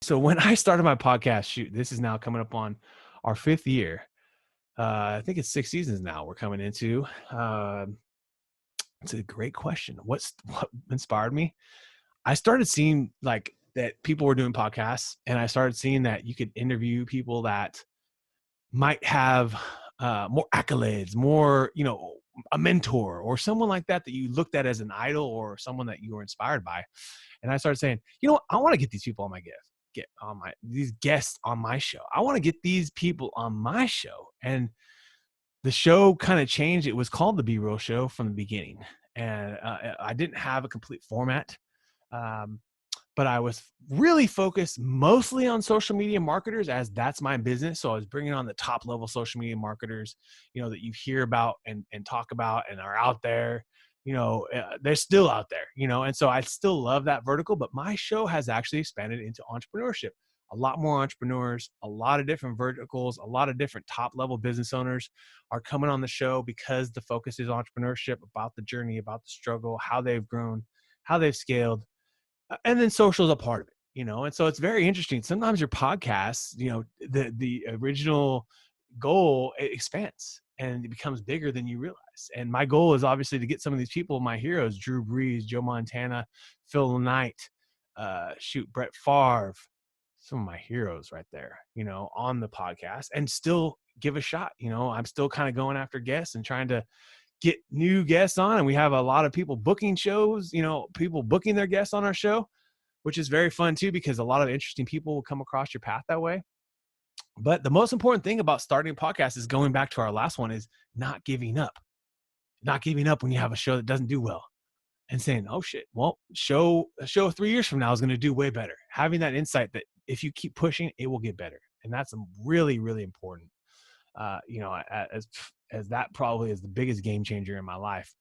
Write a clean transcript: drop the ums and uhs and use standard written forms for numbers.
So when I started my podcast, shoot, this is now coming up on our 5th year. I think it's 6 seasons now we're coming into. It's a great question. What inspired me? I started seeing like that people were doing podcasts, and I started seeing that you could interview people that might have more accolades, more, a mentor or someone like that that you looked at as an idol or someone that you were inspired by. And I started saying, I want to get these people on my get on my these guests on my show. I want to get these people on my show. And the show kind of changed. It was called the Be Real Show from the beginning, and I didn't have a complete format. Um, but I was really focused mostly on social media marketers, as that's my business. So I was bringing on the top level social media marketers, that you hear about and talk about and are out there. They're still out there, and so I still love that vertical, but my show has actually expanded into entrepreneurship. A lot more entrepreneurs, a lot of different verticals, a lot of different top level business owners are coming on the show because the focus is entrepreneurship, about the journey, about the struggle, how they've grown, how they've scaled, and then social is a part of it, and so it's very interesting. Sometimes your podcast, the original goal, it expands and it becomes bigger than you realize. And my goal is obviously to get some of these people, my heroes, Drew Brees, Joe Montana, Phil Knight, Brett Favre, some of my heroes right there, on the podcast, and still give a shot. I'm still kind of going after guests and trying to get new guests on, and we have a lot of people booking shows, people booking their guests on our show, which is very fun too, because a lot of interesting people will come across your path that way. But the most important thing about starting a podcast is, going back to our last one, is not giving up. Not giving up when you have a show that doesn't do well, and saying, oh shit, well, a show 3 years from now is going to do way better. Having that insight that if you keep pushing, it will get better. And that's really, really important. As that probably is the biggest game changer in my life.